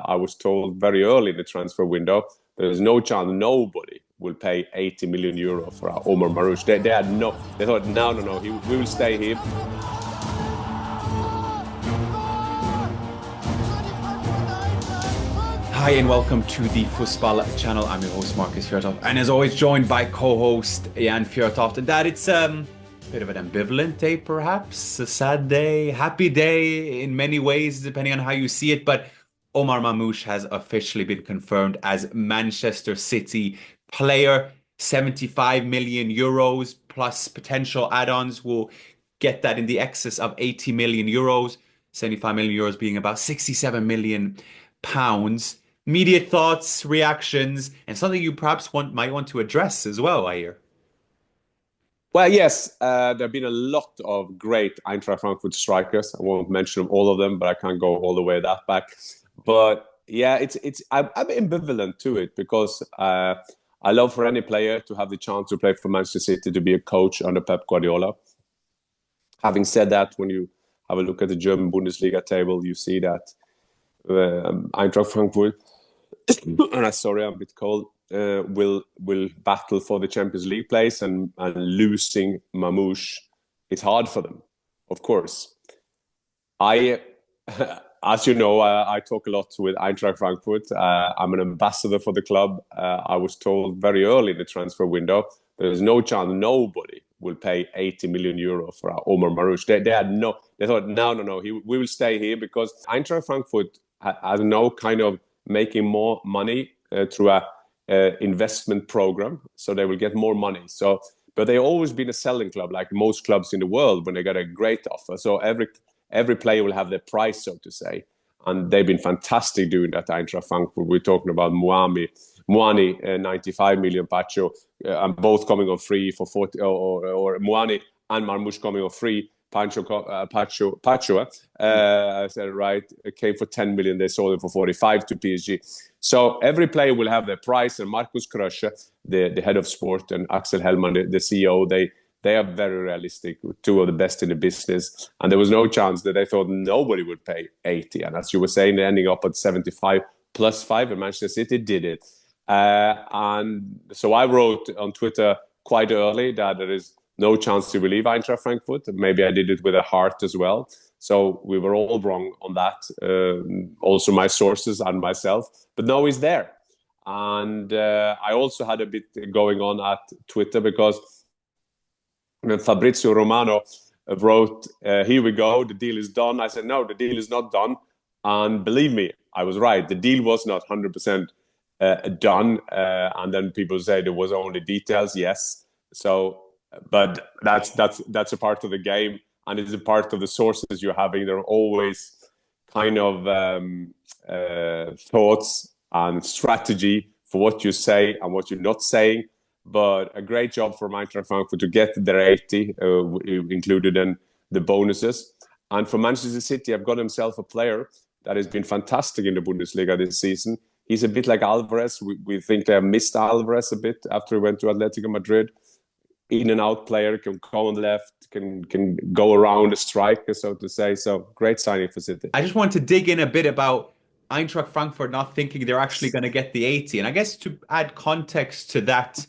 I was told very early in the transfer window there is no chance, nobody will pay 80 million euro for Omar Marmoush. They thought, no, we will stay here. Hi and welcome to the Fußball channel. I'm your host Marcus Fjørtoft, and as always joined by co-host Jan Fjørtoft. And that it's a bit of an ambivalent day, perhaps a sad day, happy day in many ways, depending on how you see it. But Omar Marmoush has officially been confirmed as Manchester City player. 75 million euros plus potential add-ons will get that in the excess of 80 million euros. 75 million euros being about 67 million pounds. Immediate thoughts, reactions, and something you perhaps might want to address as well, I hear. Well, yes, there have been a lot of great Eintracht Frankfurt strikers. I won't mention all of them, but I can't go all the way that back. But yeah, I'm ambivalent to it because I love for any player to have the chance to play for Manchester City, to be a coach under Pep Guardiola. Having said that, when you have a look at the German Bundesliga table, you see that Eintracht Frankfurt, sorry, I'm a bit cold, will battle for the Champions League place, and losing Marmoush, it's hard for them, of course. As you know, I talk a lot with Eintracht Frankfurt. I'm an ambassador for the club. I was told very early in the transfer window there is no chance, nobody will pay 80 million euro for Omar Marmoush. They thought, no, we will stay here because Eintracht Frankfurt has no kind of making more money through a investment program, so they will get more money. But they've always been a selling club, like most clubs in the world, when they get a great offer. So every player will have their price, so to say, and they've been fantastic doing that. Eintracht Frankfurt. We're talking about Muani, 95 million, Pacho, and both coming on free for 40, or Muani and Marmoush coming on free. Pacho, I said it right, it came for 10 million. They sold it for 45 to PSG. So every player will have their price. And Markus Krösche, the head of sport, and Axel Hellmann, the CEO, they are very realistic, two of the best in the business. And there was no chance that they thought nobody would pay 80. And as you were saying, they're ending up at 75 plus 5, and Manchester City did it. And so I wrote on Twitter quite early that there is no chance to leave Eintracht Frankfurt. Maybe I did it with a heart as well. So we were all wrong on that. Also my sources and myself. But now he's there. And I also had a bit going on at Twitter because Fabrizio Romano wrote, here we go, the deal is done. I said, no, the deal is not done. And believe me, I was right. The deal was not 100% done. And then people say there was only details. Yes. But that's a part of the game, and it's a part of the sources you're having. There are always kind of thoughts and strategy for what you say and what you're not saying. But a great job for Eintracht Frankfurt to get their 80, included in the bonuses. And for Manchester City, I've got himself a player that has been fantastic in the Bundesliga this season. He's a bit like Alvarez. We think they have missed Alvarez a bit after he went to Atletico Madrid. In and out player, can go on the left, can go around a striker, so to say. So great signing for City. I just want to dig in a bit about Eintracht Frankfurt not thinking they're actually going to get the 80. And I guess to add context to that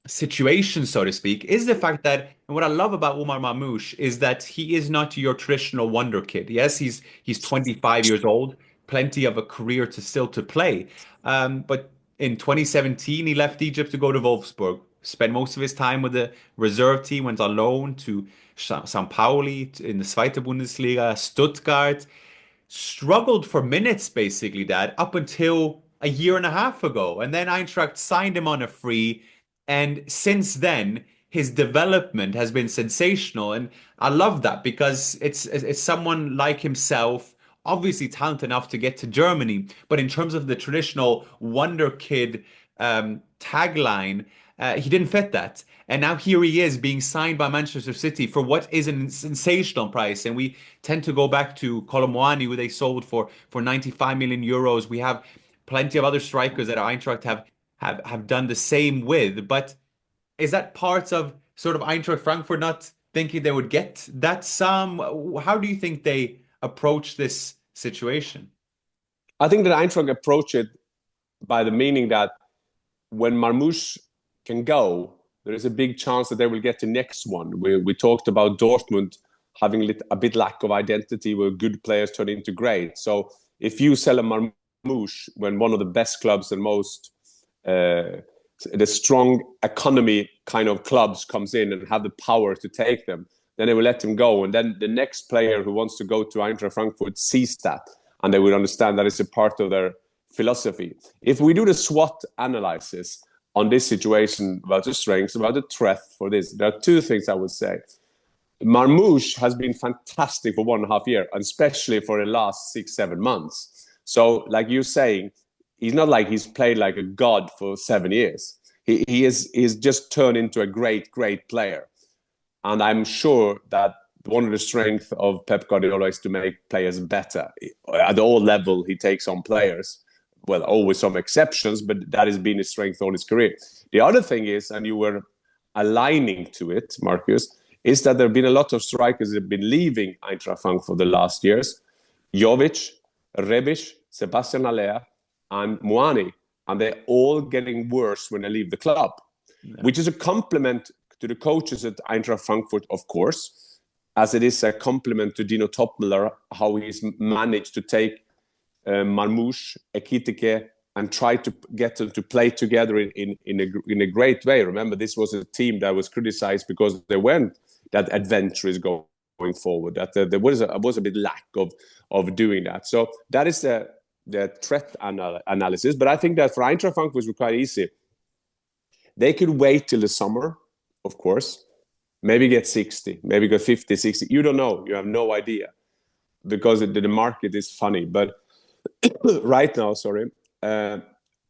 situation, so to speak, is the fact that, and what I love about Omar Marmoush is that he is not your traditional wonder kid. Yes, he's 25 years old, plenty of a career still to play. But in 2017, he left Egypt to go to Wolfsburg. Spent most of his time with the reserve team, went on loan to St. Pauli in the Zweite Bundesliga, Stuttgart. Struggled for minutes, basically, Dad, up until a year and a half ago. And then Eintracht signed him on a free. And since then, his development has been sensational. And I love that because it's someone like himself, obviously talented enough to get to Germany. But in terms of the traditional wonder kid tagline, he didn't fit that. And now here he is being signed by Manchester City for what is a sensational price. And we tend to go back to Kolo Muani, who they sold for 95 million euros. We have plenty of other strikers that Eintracht have done the same with. But is that part of sort of Eintracht Frankfurt not thinking they would get that sum? How do you think they approach this situation? I think that Eintracht approach it by the meaning that when Marmoush can go, there is a big chance that they will get the next one. We talked about Dortmund having a bit lack of identity where good players turn into great. So if you sell a Marmoush when one of the best clubs and most the strong economy kind of clubs comes in and have the power to take them, then they will let him go. And then the next player who wants to go to Eintracht Frankfurt sees that, and they will understand that it's a part of their philosophy. If we do the SWOT analysis on this situation, about the strengths, about the threat for this, there are two things I would say. Marmoush has been fantastic for 1.5 years, and especially for the last 6-7 months. So, like you're saying, he's not like he's played like a god for 7 years. He's just turned into a great player. And I'm sure that one of the strengths of Pep Guardiola is to make players better. At all level, he takes on players. Well, always some exceptions, but that has been his strength all his career. The other thing is, and you were aligning to it, Marcus, is that there have been a lot of strikers that have been leaving Eintracht Frankfurt for the last years. Jovic, Rebic, Sebastian Haller, and Muani. And they're all getting worse when they leave the club, which is a compliment to the coaches at Eintracht Frankfurt, of course, as it is a compliment to Dino Topmüller, how he's managed to take Marmoush, Ekitike, and try to get them to play together in a great way. Remember, this was a team that was criticized because they weren't that adventurous going forward, that there was a bit lack of doing that. So that is the threat analysis. But I think that for Eintracht Frankfurt was quite easy. They could wait till the summer, of course, maybe get 60, maybe go 50, 60. You don't know. You have no idea because the market is funny. But right now,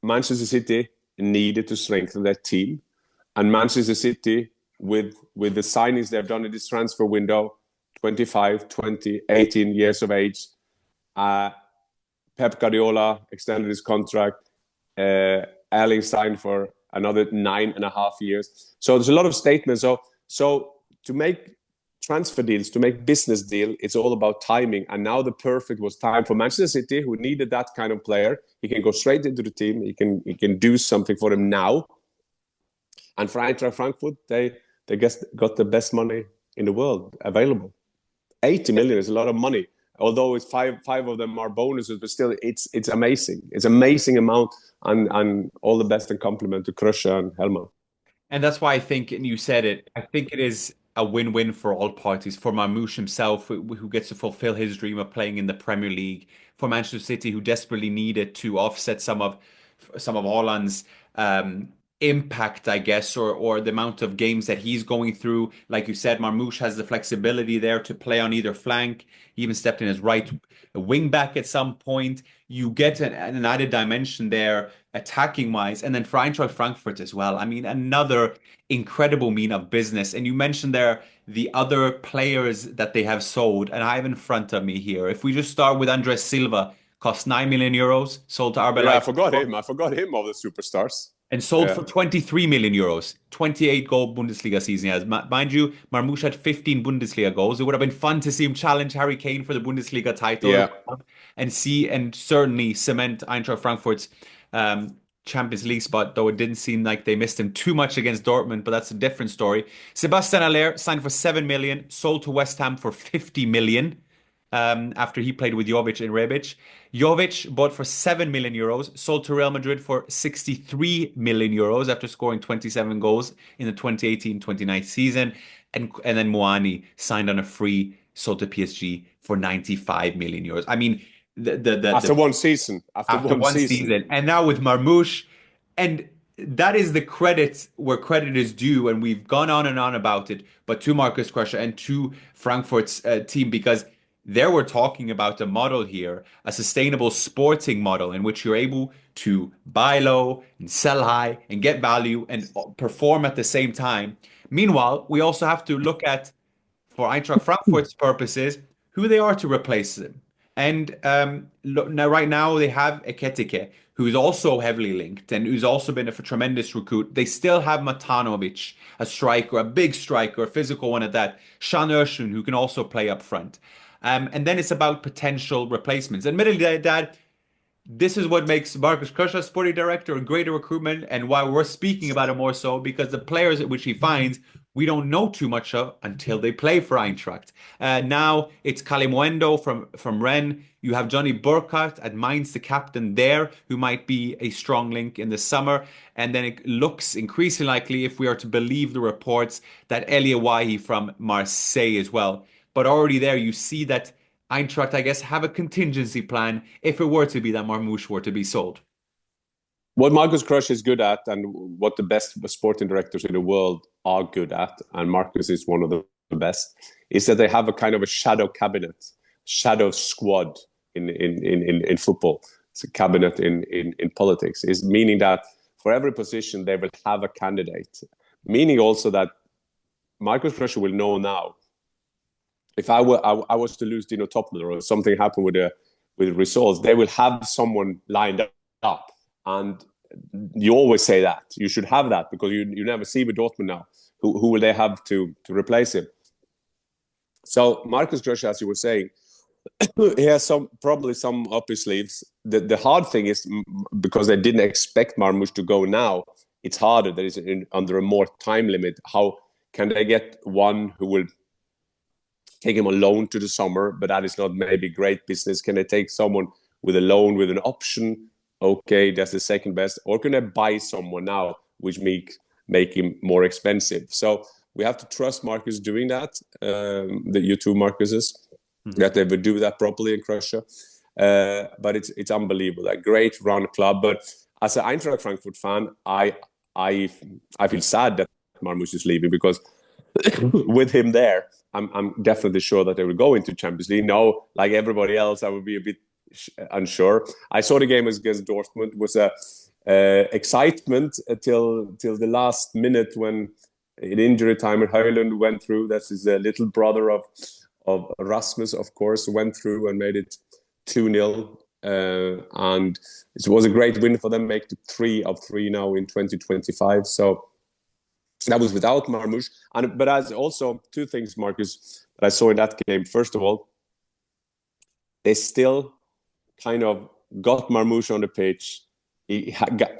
Manchester City needed to strengthen their team. And Manchester City, with the signings they've done in this transfer window, 25, 20, 18 years of age, Pep Guardiola extended his contract, Erling signed for another 9.5 years. So there's a lot of statements. So to make transfer deals, to make business deal, it's all about timing. And now the perfect was time for Manchester City, who needed that kind of player. He can go straight into the team. He can do something for them now. And for Eintracht Frankfurt, they got the best money in the world available. 80 million is a lot of money. Although it's five of them are bonuses, but still, it's amazing. It's an amazing amount, and all the best and compliment to Krusher and Helma. And that's why I think, and you said it, I think it is a win-win for all parties. For Marmoush himself, who gets to fulfill his dream of playing in the Premier League. For Manchester City, who desperately needed to offset some of Haaland's impact, I guess, or the amount of games that he's going through. Like you said, Marmoush has the flexibility there to play on either flank. He even stepped in as right wing back at some point. You get an added dimension there, attacking wise. And then for Eintracht Frankfurt as well. I mean, another incredible mean of business. And you mentioned there the other players that they have sold, and I have in front of me here. If we just start with Andres Silva, cost 9 million euros, sold to RB Leipzig. Yeah, I forgot him of the superstars. And sold for 23 million euros. 28 goal Bundesliga season he has. Mind you, Marmoush had 15 Bundesliga goals. It would have been fun to see him challenge Harry Kane for the Bundesliga title and certainly cement Eintracht Frankfurt's Champions League spot, though it didn't seem like they missed him too much against Dortmund, but that's a different story. Sebastian Haller signed for 7 million, sold to West Ham for 50 million. After he played with Jovic and Rebic. Jovic bought for 7 million euros, sold to Real Madrid for 63 million euros after scoring 27 goals in the 2018-29 season. And then Muani signed on a free, sold to PSG for 95 million euros. I mean, after one season. After one season. And now with Marmoush, and that is the credit where credit is due, and we've gone on and on about it, but to Marcus Krusher and to Frankfurt's team, because there we're talking about a model here, a sustainable sporting model in which you're able to buy low and sell high and get value and perform at the same time. Meanwhile, we also have to look at, for Eintracht Frankfurt's purposes, who they are to replace them. And right now they have Ekitike, who's also heavily linked and who's also been a tremendous recruit. They still have Matanovic, a striker, a big striker, a physical one at that. Can Öztürk, who can also play up front. And then it's about potential replacements. Admittedly, Dad, this is what makes Marcus Krösche, sporting director, a greater recruitment, and why we're speaking about it more so because the players at which he finds we don't know too much of until they play for Eintracht. Now it's Kalimuendo from Rennes. You have Johnny Burkhardt at Mainz, the captain there, who might be a strong link in the summer. And then it looks increasingly likely, if we are to believe the reports, that Elie Wahi from Marseille as well. But already there, you see that Eintracht, I guess, have a contingency plan if it were to be that Marmoush were to be sold. What Marcus Crush is good at, and what the best sporting directors in the world are good at, and Marcus is one of the best, is that they have a kind of a shadow cabinet, shadow squad in football. It's a cabinet in politics. Is meaning that for every position they will have a candidate. Meaning also that Marcus Crush will know now. If I was to lose Dino Topmiller or something happened with results, they will have someone lined up. And you always say that. You should have that because you never see with Dortmund now. Who will they have to replace him? So Marcus Krösche, as you were saying, he has probably some up his sleeves. The hard thing is because they didn't expect Marmoush to go now, it's harder. There is under a more time limit. How can they get one who will take him on loan to the summer, but that is not maybe great business? Can they take someone with a loan with an option? Okay, that's the second best. Or can they buy someone now, which make him more expensive? So we have to trust Marcus doing that, you two Marcuses, that they would do that properly in Croatia. But it's unbelievable. A great run club. But as an Eintracht Frankfurt fan, I feel sad that Marmoush is leaving because with him there, I'm definitely sure that they will go into Champions League. No, like everybody else, I would be a bit unsure. I saw the game against Dortmund. It was a excitement till the last minute when in injury time Højlund went through. That's his little brother of Rasmus, of course, went through and made it 2-0. And it was a great win for them, make it 3 of 3 now in 2025. So that was without Marmoush. But as also two things, Marcus, that I saw in that game. First of all, they still kind of got Marmoush on the pitch.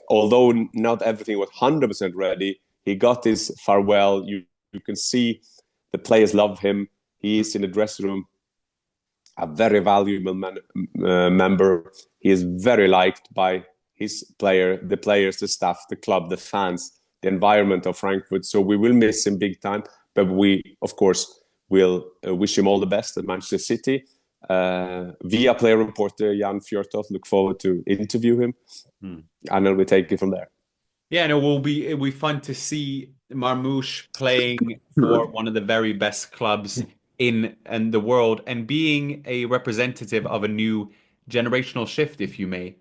Although not everything was 100% ready, he got his farewell. You can see the players love him. He is in the dressing room a very valuable member. He is very liked by the players, the staff, the club, the fans, the environment of Frankfurt. So we will miss him big time. But we, of course, will wish him all the best at Manchester City. Via player reporter Jan Fjørtoft, look forward to interview him, and then we take it from there. Yeah, no, it'll be fun to see Marmoush playing for one of the very best clubs in the world and being a representative of a new generational shift, if you may,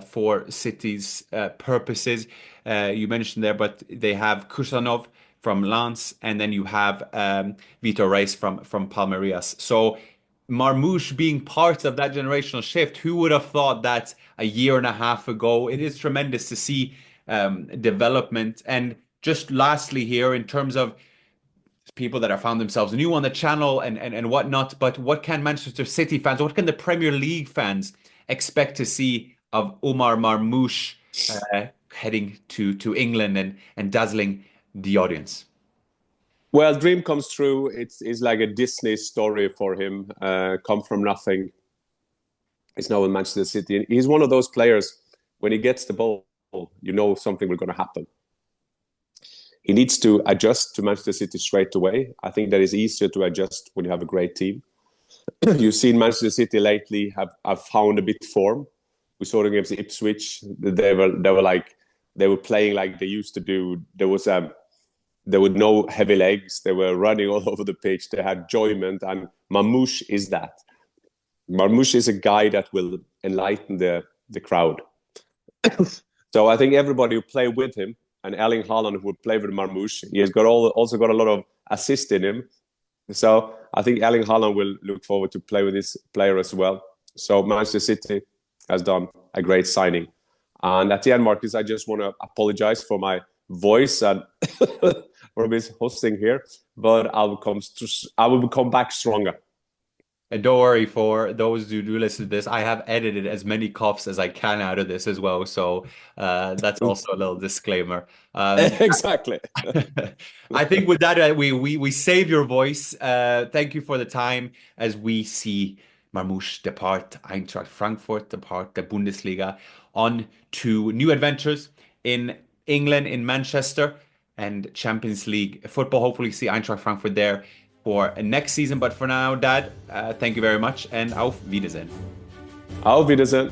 for City's purposes. You mentioned there, but they have Kusanov from Lens, and then you have Vitor Reis from Palmeiras. So Marmoush being part of that generational shift, who would have thought that a year and a half ago? It is tremendous to see development. And just lastly here, in terms of people that have found themselves new on the channel and whatnot, but what can Manchester City fans, what can the Premier League fans expect to see of Omar Marmoush heading to England and dazzling the audience? Well, dream comes true. It's like a Disney story for him. Come from nothing. It's now in Manchester City. He's one of those players, when he gets the ball, you know something will going to happen. He needs to adjust to Manchester City straight away. I think that is easier to adjust when you have a great team. You've seen Manchester City lately have found a bit form. We saw them against Ipswich. They were playing like they used to do. There were no heavy legs. They were running all over the pitch. They had enjoyment, and Marmoush is that. Marmoush is a guy that will enlighten the crowd. So I think everybody who play with him, and Erling Haaland who will play with Marmoush, he has also got a lot of assist in him. So I think Erling Haaland will look forward to play with this player as well. So Manchester City has done a great signing. And at the end, Marcus, I just want to apologize for my voice and for his hosting here, but I will come back stronger. And don't worry, for those who do listen to this, I have edited as many coughs as I can out of this as well. So that's also a little disclaimer. Exactly. I think with that, we save your voice. Thank you for the time as we see Marmoush depart Eintracht Frankfurt, depart the Bundesliga, on to new adventures in England, in Manchester, and Champions League football. Hopefully, see Eintracht Frankfurt there for next season. But for now, Dad, thank you very much, and auf Wiedersehen. Auf Wiedersehen.